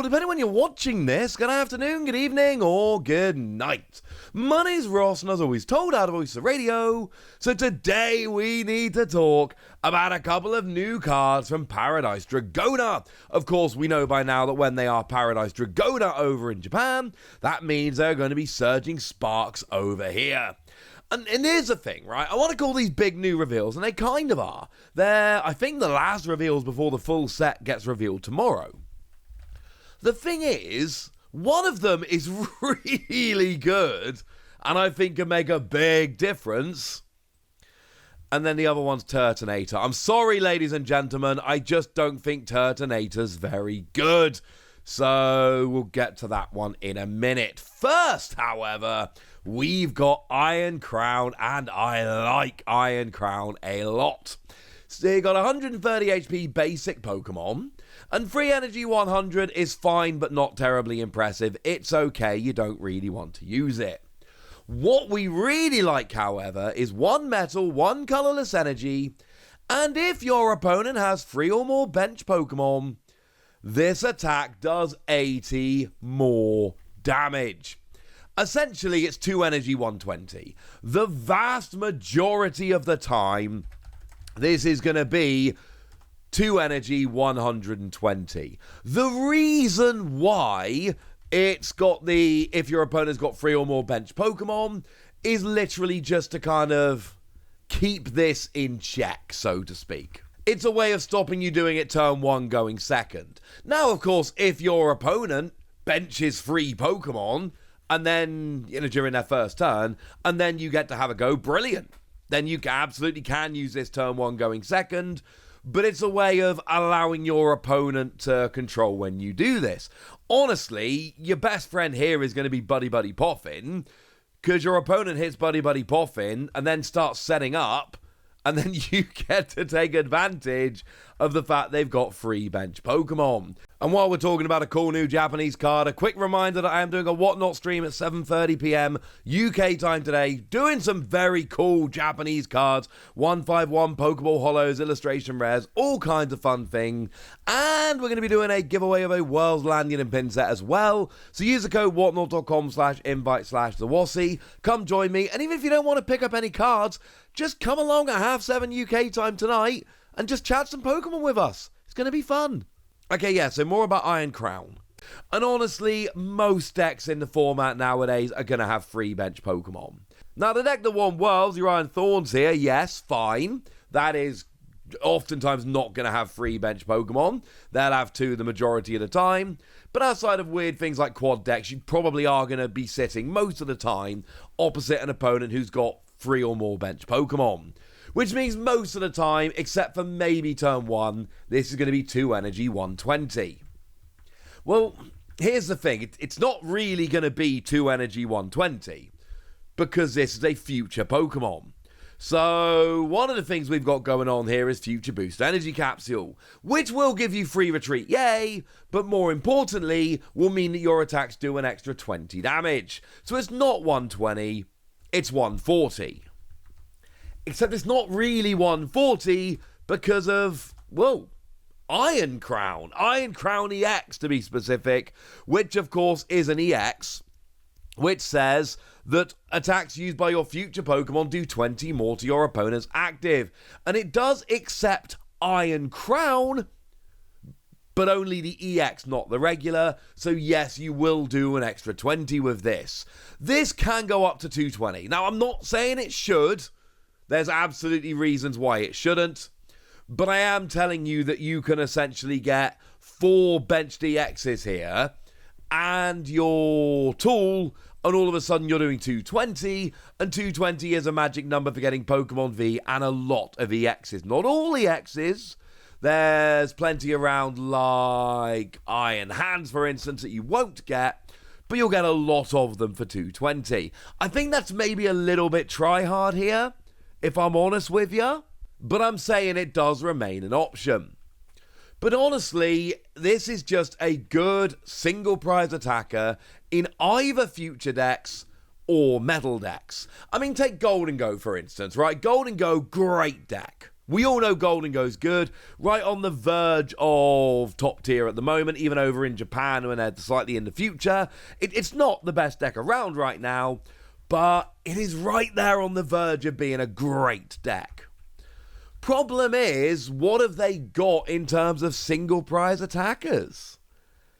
depending on when you're watching this, good afternoon, good evening, or good night. My name's Ross, and as always told, out of Voice of Radio. So today we need to talk about a couple of new cards from Paradise Dragona. Of course, we know by now that when they are Paradise Dragona over in Japan, that means they're going to be surging sparks over here. And here's the thing, right? I want to call these big new reveals, and they kind of are. They're, I think, the last reveals before the full set gets revealed tomorrow. The thing is, one of them is really good, and I think can make a big difference. And then the other one's Turtonator. I'm sorry, ladies and gentlemen, I just don't think Turtonator's very good. So we'll get to that one in a minute. First, however, we've got Iron Crown, and I like Iron Crown a lot. So you got 130 HP basic Pokemon, and free energy 100 is fine but not terribly impressive. It's okay, you don't really want to use it. What we really like, however, is 1 metal, 1 colorless energy, and if your opponent has 3 or more bench Pokemon, this attack does 80 more damage. Essentially, it's 2 energy, 120. The vast majority of the time, this is going to be 2 energy, 120. The reason why it's got the, if your opponent's got 3 or more bench Pokemon, is literally just to kind of keep this in check, so to speak. It's a way of stopping you doing it turn 1 going second. Now, of course, if your opponent benches 3 Pokemon, and then, during their first turn, and then you get to have a go, brilliant. Then you absolutely can use this turn 1 going second, but it's a way of allowing your opponent to control when you do this. Honestly, your best friend here is going to be Buddy Buddy Poffin, because your opponent hits Buddy Buddy Poffin, and then starts setting up, and then you get to take advantage of the fact they've got 3 bench Pokemon. And while we're talking about a cool new Japanese card, a quick reminder that I am doing a Whatnot stream at 7:30 p.m. UK time today, doing some very cool Japanese cards, 151 Pokeball Hollows, illustration rares, all kinds of fun thing. And we're going to be doing a giveaway of a World's Lanyard and Pin set as well. So use the code whatnot.com/invite/thewassie. Come join me. And even if you don't want to pick up any cards, just come along at 7:30 UK time tonight and just chat some Pokemon with us. It's going to be fun. Okay, yeah, so more about Iron Crown. And honestly, most decks in the format nowadays are going to have 3 bench Pokemon. Now, the deck that won Worlds, your Iron Thorns here, yes, fine. That is oftentimes not going to have 3 bench Pokemon. They'll have 2 the majority of the time. But outside of weird things like quad decks, you probably are going to be sitting most of the time opposite an opponent who's got 3 or more bench Pokemon. Which means most of the time, except for maybe turn 1, this is going to be 2 energy, 120. Well, here's the thing. It's not really going to be 2 energy, 120, because this is a future Pokemon. So, one of the things we've got going on here is Future Boost Energy Capsule, which will give you free retreat, yay, but more importantly, will mean that your attacks do an extra 20 damage. So it's not 120, it's 140. Except it's not really 140 because of, well, Iron Crown. Iron Crown EX, to be specific, which, of course, is an EX, which says that attacks used by your future Pokemon do 20 more to your opponent's active. And it does accept Iron Crown, but only the EX, not the regular. So yes, you will do an extra 20 with this. This can go up to 220. Now, I'm not saying it should. There's absolutely reasons why it shouldn't, but I am telling you that you can essentially get 4 bench DXs here and your tool, and all of a sudden you're doing 220, and 220 is a magic number for getting Pokemon V and a lot of EXs. Not all EXs. There's plenty around like Iron Hands, for instance, that you won't get, but you'll get a lot of them for 220. I think that's maybe a little bit try-hard here, if I'm honest with you, but I'm saying it does remain an option. But honestly, this is just a good single prize attacker in either future decks or metal decks. I mean, take Golden Go, for instance, right? Golden Go, great deck. We all know Golden Go's good, right on the verge of top tier at the moment, even over in Japan and slightly in the future. It's not the best deck around right now, but it is right there on the verge of being a great deck. Problem is, what have they got in terms of single prize attackers?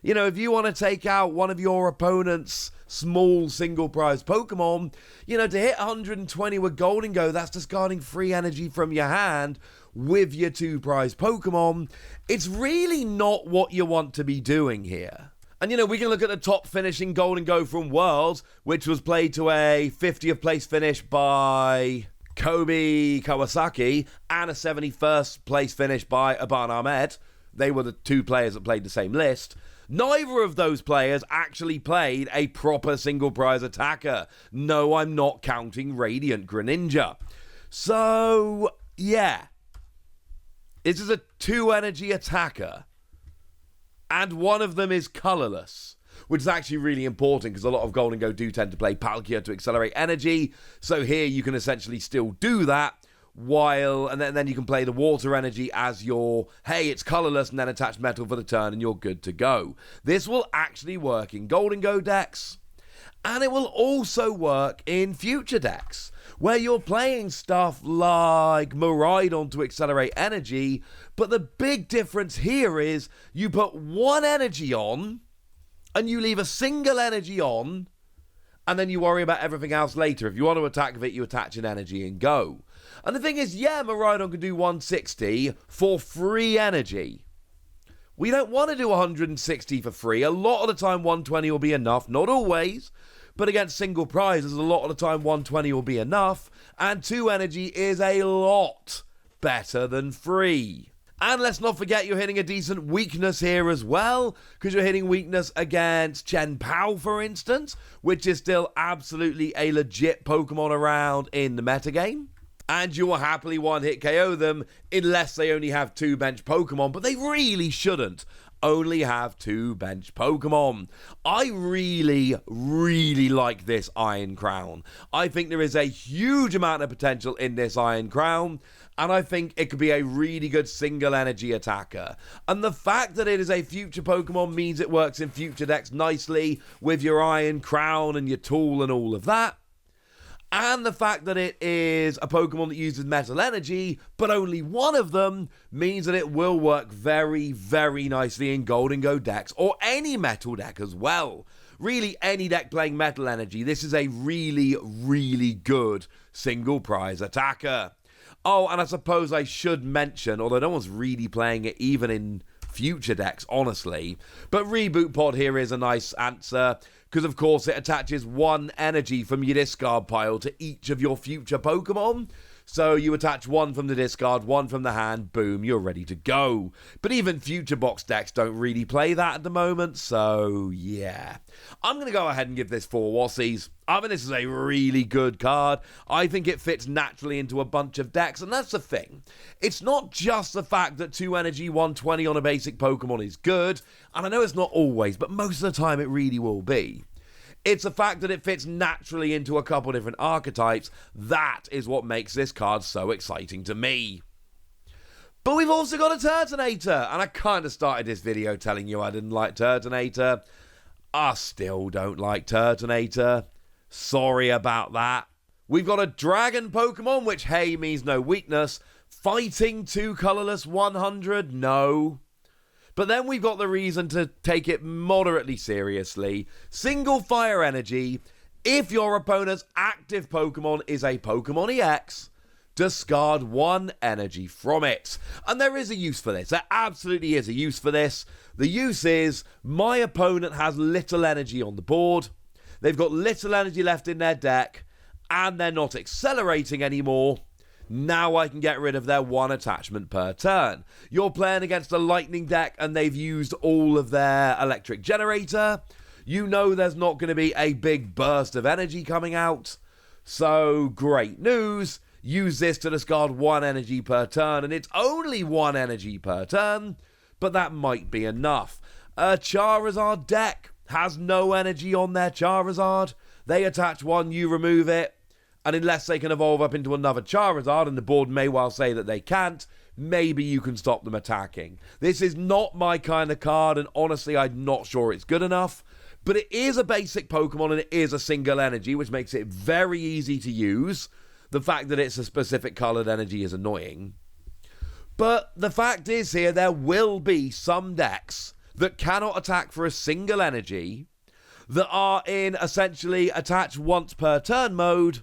You know, if you want to take out one of your opponent's small single prize Pokemon, you know, to hit 120 with Golden Go, that's discarding free energy from your hand with your 2 prize Pokemon. It's really not what you want to be doing here. And, you know, we can look at the top finish in Golden Go from Worlds, which was played to a 50th place finish by Kobe Kawasaki and a 71st place finish by Aban Ahmed. They were the 2 players that played the same list. Neither of those players actually played a proper single prize attacker. No, I'm not counting Radiant Greninja. So, yeah. This is a 2 energy attacker. And one of them is colorless, which is actually really important because a lot of Golden Go do tend to play Palkia to accelerate energy. So here you can essentially still do that. And then you can play the water energy as your, hey, it's colorless, and then attach metal for the turn, and you're good to go. This will actually work in Golden Go decks, and it will also work in future decks, where you're playing stuff like Miraidon to accelerate energy, but the big difference here is you put 1 energy on, and you leave a single energy on, and then you worry about everything else later. If you want to attack with it, you attach an energy and go. And the thing is, yeah, Miraidon can do 160 for free energy. We don't want to do 160 for free. A lot of the time, 120 will be enough. Not always. But against single prizes, a lot of the time, 120 will be enough. And 2 energy is a lot better than free. And let's not forget you're hitting a decent weakness here as well, because you're hitting weakness against Chen Pao, for instance, which is still absolutely a legit Pokemon around in the metagame. And you will happily one-hit KO them unless they only have 2 bench Pokemon, but they really shouldn't only have 2 bench Pokemon. I really, really like this Iron Crown. I think there is a huge amount of potential in this Iron Crown, and I think it could be a really good single energy attacker. And the fact that it is a future Pokemon means it works in future decks nicely with your Iron Crown and your tool and all of that. And the fact that it is a Pokemon that uses metal energy, but only one of them, means that it will work very, very nicely in Golden Go decks, or any metal deck as well. Really, any deck playing metal energy, this is a really, really good single prize attacker. Oh, and I suppose I should mention, although no one's really playing it even in future decks, honestly, but Reboot Pod here is a nice answer, because of course it attaches 1 energy from your discard pile to each of your future Pokemon. So you attach 1 from the discard, 1 from the hand, boom, you're ready to go. But even future box decks don't really play that at the moment, so yeah. I'm going to go ahead and give this 4 Wassies. I mean, this is a really good card. I think it fits naturally into a bunch of decks, and that's the thing. It's not just the fact that 2 energy, 120 on a basic Pokemon is good, and I know it's not always, but most of the time it really will be. It's the fact that it fits naturally into a couple different archetypes. That is what makes this card so exciting to me. But we've also got a Turtonator, and I kind of started this video telling you I didn't like Turtonator. I still don't like Turtonator. Sorry about that. We've got a Dragon Pokemon, which, hey, means no weakness. Fighting 2 colorless 100? No. But then we've got the reason to take it moderately seriously. Single fire energy. If your opponent's active Pokemon is a Pokemon EX, discard 1 energy from it. And there is a use for this. There absolutely is a use for this. The use is, my opponent has little energy on the board. They've got little energy left in their deck, and they're not accelerating anymore. Now I can get rid of their 1 attachment per turn. You're playing against a lightning deck and they've used all of their electric generator. You know there's not going to be a big burst of energy coming out. So great news. Use this to discard 1 energy per turn, and it's only 1 energy per turn, but that might be enough. A Charizard deck has no energy on their Charizard. They attach 1, you remove it. And unless they can evolve up into another Charizard, and the board may well say that they can't, maybe you can stop them attacking. This is not my kind of card, and honestly, I'm not sure it's good enough. But it is a basic Pokemon, and it is a single energy, which makes it very easy to use. The fact that it's a specific coloured energy is annoying. But the fact is here, there will be some decks that cannot attack for a single energy, that are in essentially attach once per turn mode,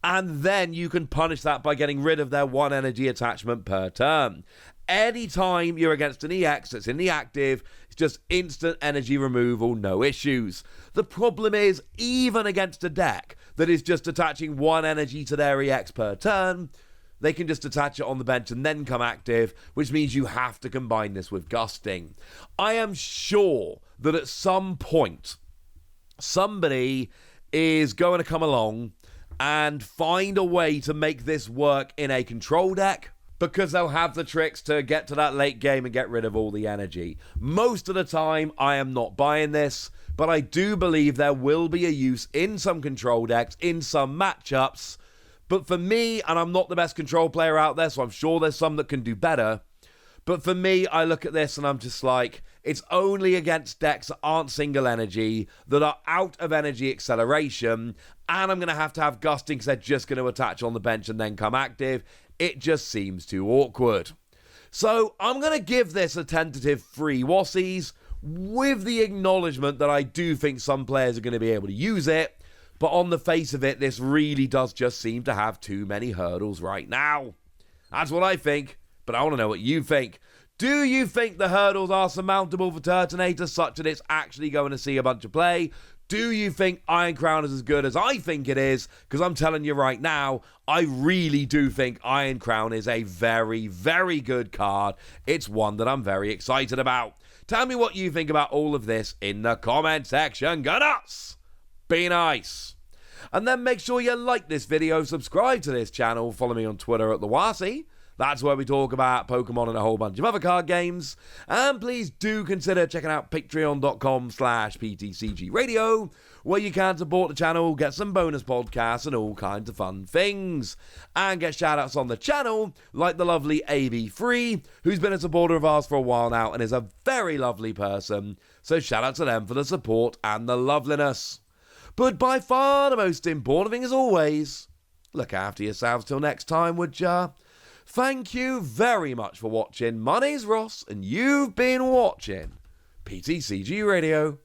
and then you can punish that by getting rid of their one energy attachment per turn. Anytime you're against an EX that's in the active, it's just instant energy removal, no issues. The problem is, even against a deck that is just attaching one energy to their EX per turn, they can just attach it on the bench and then come active, which means you have to combine this with gusting. I am sure that at some point, somebody is going to come along and find a way to make this work in a control deck, because they'll have the tricks to get to that late game and get rid of all the energy. Most of the time, I am not buying this, but I do believe there will be a use in some control decks, in some matchups. But for me, and I'm not the best control player out there, so I'm sure there's some that can do better, but for me, I look at this and I'm just like, it's only against decks that aren't single energy, that are out of energy acceleration, and I'm going to have gusting because they're just going to attach on the bench and then come active. It just seems too awkward. So I'm going to give this a tentative 3 Wassies, with the acknowledgement that I do think some players are going to be able to use it, but on the face of it, this really does just seem to have too many hurdles right now. That's what I think, but I want to know what you think. Do you think the hurdles are surmountable for Turtonator such that it's actually going to see a bunch of play? Do you think Iron Crown is as good as I think it is? Because I'm telling you right now, I really do think Iron Crown is a very, very good card. It's one that I'm very excited about. Tell me what you think about all of this in the comment section. Go nuts! Be nice. And then make sure you like this video, subscribe to this channel, follow me on Twitter at @TheWasi. That's where we talk about Pokemon and a whole bunch of other card games. And please do consider checking out patreon.com/PTCG Radio, where you can support the channel, get some bonus podcasts and all kinds of fun things. And get shoutouts on the channel, like the lovely AB3, who's been a supporter of ours for a while now and is a very lovely person. So shout out to them for the support and the loveliness. But by far the most important thing, as always, look after yourselves till next time, would ya? Thank you very much for watching. My name's Ross, and you've been watching PTCG Radio.